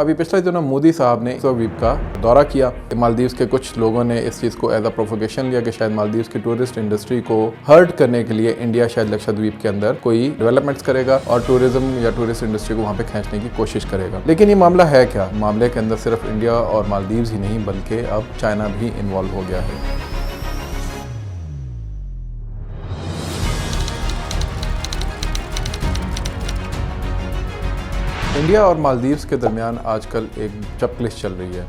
अभी पिछले दिनों मोदी साहब ने लक्षद्वीप का दौरा किया। मालदीव्स के कुछ लोगों ने इस चीज़ को एज अ प्रोवोकेशन लिया कि शायद मालदीव्स की टूरिस्ट इंडस्ट्री को हर्ट करने के लिए इंडिया शायद लक्षद्वीप के अंदर कोई डेवलपमेंट्स करेगा और टूरिज्म या टूरिस्ट इंडस्ट्री को वहाँ पे खींचने की कोशिश करेगा। लेकिन ये मामला है क्या? मामले के अंदर सिर्फ इंडिया और मालदीव्स ही नहीं बल्कि अब चाइना भी इन्वॉल्व हो गया है। इंडिया और मालदीव्स के दरमियान आजकल एक चपकलिश चल रही है।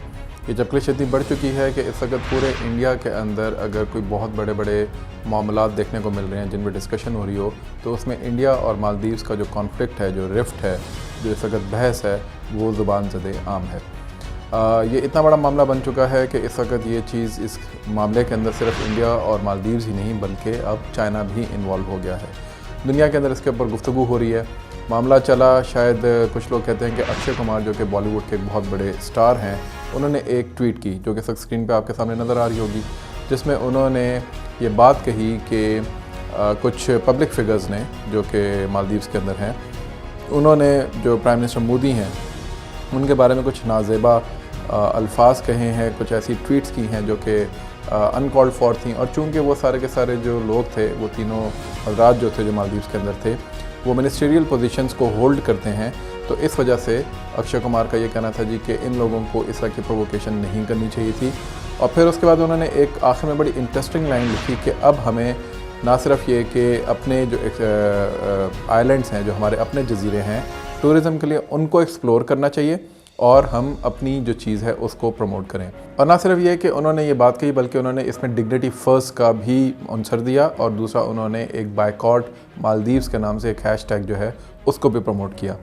ये चपकलिश इतनी बढ़ चुकी है कि इस वक्त पूरे इंडिया के अंदर अगर कोई बहुत बड़े बड़े मामलात देखने को मिल रहे हैं जिन पर डिस्कशन हो रही हो, तो उसमें इंडिया और मालदीव्स का जो कॉन्फ्लिक्ट है, जो रिफ्ट है, जो इस वक्त बहस है, वो ज़ुबान ज़दे आम है। ये इतना बड़ा मामला बन चुका है कि इस वक्त ये चीज़, इस मामले के अंदर सिर्फ इंडिया और मालदीव्स ही नहीं बल्कि अब चाइना भी इन्वॉल्व हो गया है। दुनिया के अंदर इसके ऊपर गुफ्तगू हो रही है। मामला चला, शायद कुछ लोग कहते हैं कि अक्षय कुमार जो कि बॉलीवुड के एक बहुत बड़े स्टार हैं, उन्होंने एक ट्वीट की जो कि स्क्रीन पे आपके सामने नज़र आ रही होगी, जिसमें उन्होंने ये बात कही कि कुछ पब्लिक फिगर्स ने जो कि मालदीव्स के अंदर हैं, उन्होंने जो प्राइम मिनिस्टर मोदी हैं उनके बारे में कुछ नाज़ेबा अल्फाज कहे हैं, कुछ ऐसी ट्वीट्स की हैं जो कि अनकॉल्ड फॉर थी। और चूँकि वो सारे के सारे जो लोग थे, वो तीनों हज़रात जो थे जो मालदीव्स के अंदर थे, वो मिनिस्ट्रियल पोजीशंस को होल्ड करते हैं, तो इस वजह से अक्षय कुमार का ये कहना था जी कि इन लोगों को इस तरह की प्रोवोकेशन नहीं करनी चाहिए थी। और फिर उसके बाद उन्होंने एक आखिर में बड़ी इंटरेस्टिंग लाइन लिखी कि अब हमें ना सिर्फ ये कि अपने जो आइलैंड्स हैं, जो हमारे अपने जजीरे हैं, टूरिज़म के लिए उनको एक्सप्लोर करना चाहिए और हम अपनी जो चीज़ है उसको प्रमोट करें। और ना सिर्फ ये कि उन्होंने ये बात कही बल्कि उन्होंने इसमें डिग्निटी फर्स्ट का भी आंसर दिया और दूसरा उन्होंने एक बायकॉट मालदीव्स के नाम से एक हैशटैग जो है उसको भी प्रमोट किया।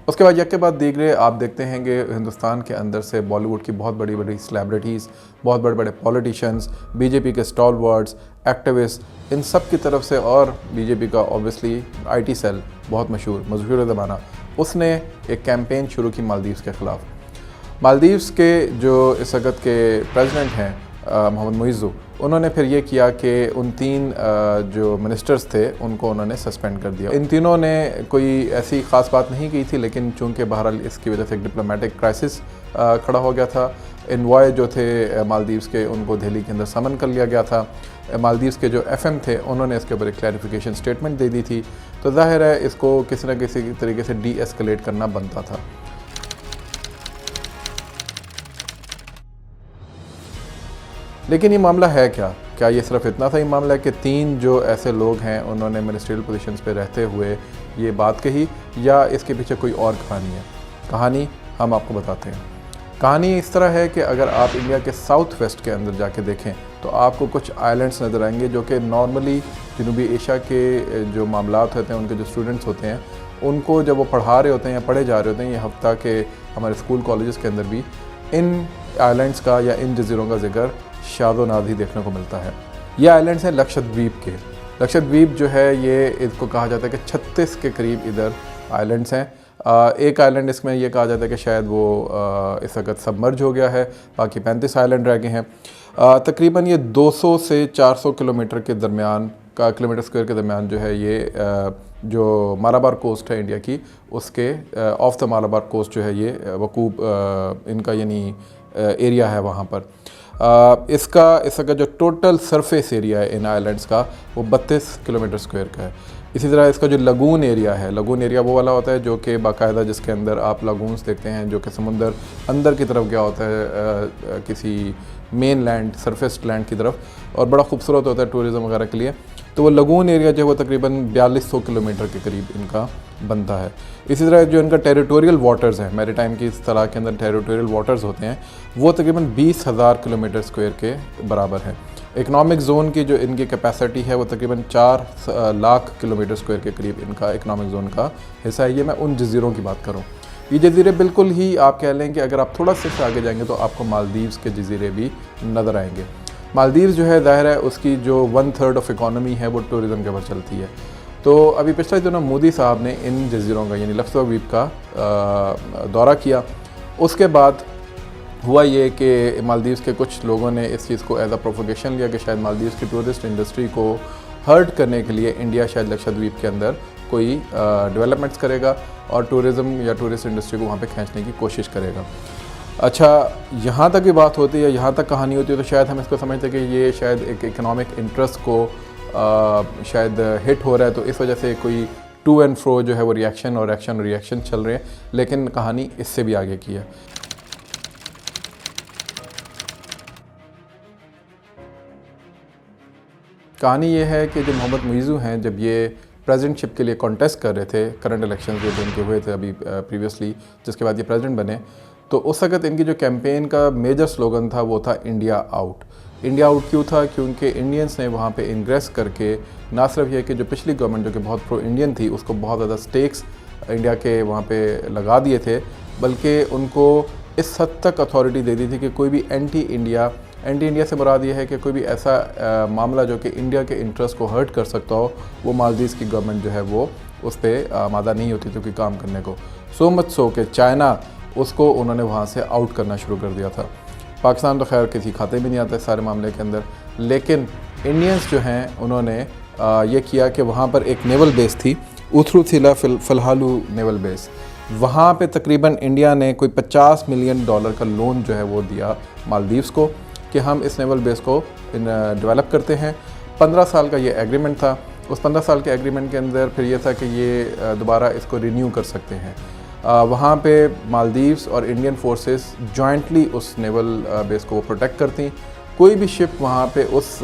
उसके बाद यके बाद दीगरे आप देखते हैं कि हिंदुस्तान के अंदर से बॉलीवुड की बहुत बड़ी बड़ी सेलिब्रिटीज़, बहुत बड़े बड़े पॉलिटिशियंस, बीजेपी के स्टॉलवर्ड्स, एक्टिविस्ट, इन सब की तरफ से, और बीजेपी का ऑब्वियसली आईटी सेल बहुत मशहूर ज़माना, उसने एक कैंपेन शुरू की मालदीव्स के ख़िलाफ़। मालदीव्स के जो इस वक्त के प्रेसिडेंट हैं मोहम्मद मुइज़्ज़ू, उन्होंने फिर ये किया कि उन तीन जो मिनिस्टर्स थे उनको उन्होंने सस्पेंड कर दिया। इन तीनों ने कोई ऐसी ख़ास बात नहीं की थी, लेकिन चूँकि बहरहाल इसकी वजह से एक डिप्लोमेटिक क्राइसिस खड़ा हो गया था। इन्वॉय जो थे मालदीव्स के, उनको दिल्ली के अंदर समन कर लिया गया था। मालदीव्स के जो एफएम थे उन्होंने इसके ऊपर एक क्लैरिफिकेशन स्टेटमेंट दे दी थी। तो जाहिर है इसको किसी न किसी तरीके से डी एस्केलेट करना बनता था। लेकिन ये मामला है क्या? क्या ये सिर्फ इतना सा ही मामला है कि तीन जो ऐसे लोग हैं उन्होंने मिनिस्ट्रियल पोजीशंस पे रहते हुए ये बात कही, या इसके पीछे कोई और कहानी है? कहानी हम आपको बताते हैं। कहानी इस तरह है कि अगर आप इंडिया के साउथ वेस्ट के अंदर जाके देखें तो आपको कुछ आइलैंड्स नज़र आएंगे जो कि नॉर्मली जनूबी एशिया के जो मामलात होते हैं, उनके जो स्टूडेंट्स होते हैं, उनको जब वो पढ़ा रहे होते हैं या पढ़े जा रहे होते हैं, ये हफ्ता के हमारे स्कूल कॉलेजेस के अंदर भी इन आइलैंड्स का या इन जजीरों का जिक्र शादो नादी देखने को मिलता है। ये आइलैंड्स हैं लक्षद्वीप के। लक्षद्वीप जो है ये इसको कहा जाता है कि 36 के करीब इधर आइलैंड्स हैं। एक आइलैंड इसमें ये कहा जाता है कि शायद वो इस वक्त सबमर्ज हो गया है, बाकी 35 आइलैंड रह गए हैं। तकरीबन ये 200 से 400 किलोमीटर के दरमियान का किलोमीटर स्क्वायर के दरमियान जो है ये जो मालाबार कोस्ट है इंडिया की, उसके ऑफ द मालाबार कोस्ट जो है ये वकूब इनका यानी एरिया है वहाँ पर। इसका जो टोटल सरफेस एरिया है इन आइलैंड्स का वो 32 किलोमीटर स्क्वायर का है। इसी तरह इसका जो लगून एरिया है, लगून एरिया वो वाला होता है जो कि बाकायदा जिसके अंदर आप लगून्स देखते हैं जो कि समुंदर अंदर की तरफ गया होता है किसी मेन लैंड, सरफेस लैंड की तरफ, और बड़ा खूबसूरत होता है टूरिज़म वगैरह के लिए। तो वो लगून एरिया जो है वो तकरीबन 4200 किलोमीटर के करीब इनका बनता है। इसी तरह जो इनका टेरिटोरियल वाटर्स हैं, मैरीटाइम की इस तरह के अंदर टेरिटोरियल वाटर्स होते हैं, वो तकरीबन 20,000 किलोमीटर स्क्वायर के बराबर है। इकनॉमिक ज़ोन की जो इनकी कैपेसिटी है वो तकरीबन 4 लाख किलोमीटर स्क्वायर के करीब इनका इकनॉमिक ज़ोन का हिस्सा है। ये मैं उन जजीरों की बात करूँ। ये जजीरे बिल्कुल ही आप कह लें कि अगर आप थोड़ा सा आगे जाएंगे तो आपको मालदीव्स के जजीरे भी नज़र आएंगे। मालदीव्स जो है ज़ाहिर है उसकी जो 1/3 ऑफ इकॉनमी है वो टूरिज़म के ऊपर चलती है। तो अभी पिछले दिनों मोदी साहब ने इन जजीरों का यानी लक्षद्वीप का दौरा किया। उसके बाद हुआ ये कि मालदीव्स के कुछ लोगों ने इस चीज़ को एज अ प्रोवोकेशन लिया कि शायद मालदीव्स की टूरिस्ट इंडस्ट्री को हर्ट करने के लिए इंडिया शायद लक्षद्वीप के अंदर कोई डेवलपमेंट्स करेगा और टूरिज़्म या टूरिस्ट इंडस्ट्री को वहाँ पे खींचने की कोशिश करेगा। अच्छा, यहाँ तक की बात होती है, यहाँ तक कहानी होती है, तो शायद हम इसको समझते हैं कि ये शायद एक इकोनॉमिक इंटरेस्ट को शायद हिट हो रहा है, तो इस वजह से कोई टू एंड फ्रो जो है वो रिएक्शन चल रहे हैं, लेकिन कहानी इससे भी आगे की है। कहानी ये है कि जो मोहम्मद मुइज़ू हैं, जब ये प्रेसिडेंटशिप के लिए कॉन्टेस्ट कर रहे थे, करंट इलेक्शन जो इनके हुए थे अभी प्रीवियसली, जिसके बाद ये प्रेसिडेंट बने, तो उस वक्त इनकी जो कैंपेन का मेजर स्लोगन था वो था इंडिया आउट। इंडिया आउट क्यों था? क्योंकि इंडियंस ने वहाँ पे इन्वेस्ट करके ना सिर्फ ये कि जो पिछली गवर्नमेंट जो कि बहुत प्रो इंडियन थी उसको बहुत ज़्यादा स्टेक्स इंडिया के वहाँ पे लगा दिए थे, बल्कि उनको इस हद तक अथॉरिटी दे दी थी कि कोई भी एंटी इंडिया से मुराद ये है कि कोई भी ऐसा मामला जो कि इंडिया के इंटरेस्ट को हर्ट कर सकता हो, वो मालदीव्स की गवर्नमेंट जो है वो उस पर आमादा नहीं होती थी कोई काम करने को। सो मच सो कि चाइना उसको उन्होंने वहाँ से आउट करना शुरू कर दिया था। पाकिस्तान तो खैर किसी खाते में नहीं आता इस सारे मामले के अंदर, लेकिन इंडियंस जो हैं उन्होंने ये किया कि वहाँ पर एक नेवल बेस थी, उथरुथिला फलहालू नेवल बेस, वहाँ पे तकरीबन इंडिया ने कोई $50 मिलियन का लोन जो है वो दिया मालदीव्स को कि हम इस नेवल बेस को डेवलप करते हैं। 15 साल का ये एग्रीमेंट था। उस 15 साल के एग्रीमेंट के अंदर फिर ये था कि ये दोबारा इसको रिन्यू कर सकते हैं। वहाँ पे मालदीव्स और इंडियन फोर्सेस जॉइंटली उस नेवल बेस को प्रोटेक्ट करती। कोई भी शिप वहाँ पे उस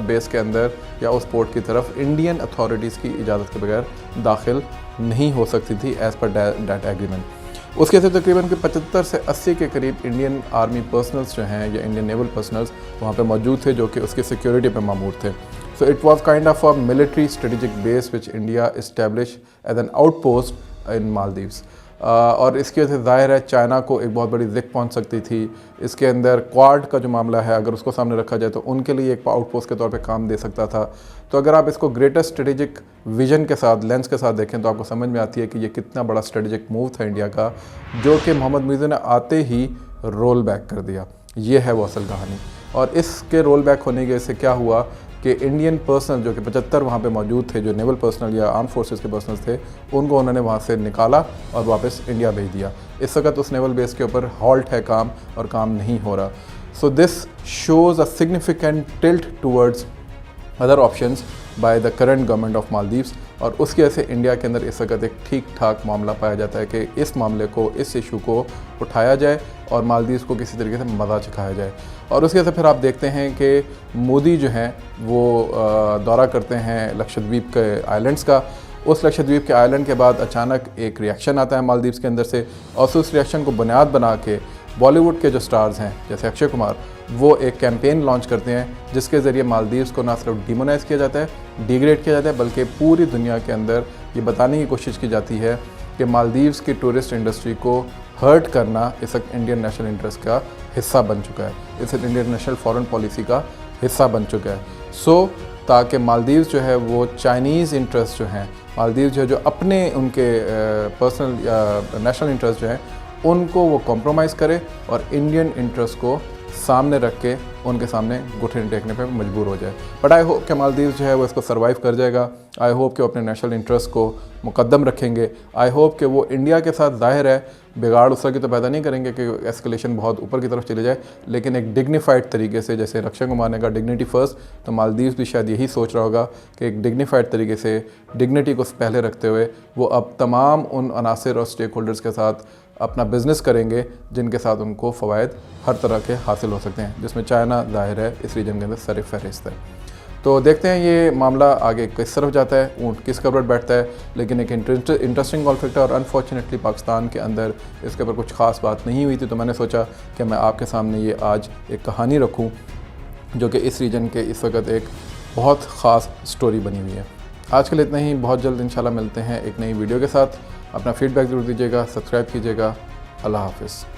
बेस के अंदर या उस पोर्ट की तरफ इंडियन अथॉरिटीज़ की इजाज़त के बगैर दाखिल नहीं हो सकती थी एज़ पर दैट एग्रीमेंट। उसके से तकरीबन 75 से 80 के करीब इंडियन आर्मी पर्सनल्स जो हैं या इंडियन नेवल पर्सनल्स वहाँ पे मौजूद थे, जो कि उसकी सिक्योरिटी पे मामूर थे। So it was kind of a military strategic base which India establish as an outpost in Maldives. और इसकी वजह से ज़ाहिर है चाइना को एक बहुत बड़ी ज़िक पहुंच सकती थी। इसके अंदर क्वाड का जो मामला है, अगर उसको सामने रखा जाए तो उनके लिए एक आउटपोस्ट के तौर पे काम दे सकता था। तो अगर आप इसको ग्रेटर स्ट्रेटेजिक विजन के साथ, लेंस के साथ देखें तो आपको समझ में आती है कि ये कितना बड़ा स्ट्रेटेजिक मूव था इंडिया का, जो कि मोहम्मद मुइज़ू ने आते ही रोल बैक कर दिया। ये है वो असल कहानी। और इसके रोल बैक होने के से क्या हुआ कि इंडियन पर्सनल जो कि 75 वहाँ पे मौजूद थे, जो नेवल पर्सनल या आर्म फोर्सेस के पर्सनल थे, उनको उन्होंने वहाँ से निकाला और वापस इंडिया भेज दिया। इस वक्त उस नेवल बेस के ऊपर हॉल्ट है काम, और काम नहीं हो रहा। So this shows a significant tilt towards other options by the current government of Maldives. और उसकी वजह से इंडिया के अंदर इस वक्त एक ठीक ठाक मामला पाया जाता है कि इस मामले को, इस इशू को उठाया जाए और मालदीव्स को किसी तरीके से मज़ा चखाया जाए। और उसके वजह से फिर आप देखते हैं कि मोदी जो हैं वो दौरा करते हैं लक्षद्वीप के आइलैंड्स का। उस लक्षद्वीप के आइलैंड के बाद अचानक एक रिएक्शन आता है मालदीव्स के अंदर से, और उस रिएक्शन को बुनियाद बना के बॉलीवुड के जो स्टार्स हैं जैसे अक्षय कुमार, वो एक कैंपेन लॉन्च करते हैं जिसके ज़रिए मालदीव्स को ना सिर्फ डिमोनाइज़ किया जाता है, डिग्रेड किया जाता है, बल्कि पूरी दुनिया के अंदर ये बताने की कोशिश की जाती है कि मालदीव्स की टूरिस्ट इंडस्ट्री को हर्ट करना इस वक्त इंडियन नेशनल इंटरेस्ट का हिस्सा बन चुका है, इस वक्त इंडियन नेशनल फॉरेन पॉलिसी का हिस्सा बन चुका है। सो ताकि मालदीव्स जो है वो चाइनीज़ इंटरेस्ट जो हैं, मालदीव्स जो है जो अपने उनके पर्सनल या नेशनल इंटरेस्ट जो हैं उनको वो कॉम्प्रोमाइज़ करे और इंडियन इंटरेस्ट को सामने रख के उनके सामने घुटने टेकने पे मजबूर हो जाए। बट आई होप कि मालदीव्स जो है वो इसको सर्वाइव कर जाएगा। आई होप कि वो अपने नेशनल इंटरेस्ट को मुकद्दम रखेंगे। आई होप कि वो इंडिया के साथ, ज़ाहिर है बिगाड़ उस तरह की तो पैदा नहीं करेंगे कि एस्केलेशन बहुत ऊपर की तरफ चले जाए, लेकिन एक डिग्निफाइड तरीके से, जैसे अक्षय कुमार ने कहा डिग्निटी फर्स्ट, तो मालदीव्स भी शायद यही सोच रहा होगा कि एक डिग्निफाइड तरीके से, डिग्निटी को पहले रखते हुए वो अब तमाम उन अनासर और स्टेक होल्डर्स के साथ अपना बिज़नेस करेंगे जिनके साथ उनको फ़वाद हर तरह के हासिल हो सकते हैं, जिसमें चाइना ज़ाहिर है इस रीजन के अंदर सर फहरिस्त है। तो देखते हैं ये मामला आगे किस तरफ जाता है, ऊँट किस कब्र बैठता है। लेकिन एक इंटरेस्टिंग कॉन्फ्लिक्ट है और अनफॉर्चुनेटली पाकिस्तान के अंदर इसके ऊपर कुछ ख़ास बात नहीं हुई थी, तो मैंने सोचा कि मैं आपके सामने ये आज एक कहानी रखूँ जो कि इस रीजन के इस वक्त एक बहुत ख़ास स्टोरी बनी हुई है। आज के लिए इतना ही। बहुत जल्द इंशाल्लाह मिलते हैं एक नई वीडियो के साथ। अपना फीडबैक ज़रूर दीजिएगा, सब्सक्राइब कीजिएगा। अल्लाह हाफ़िज़।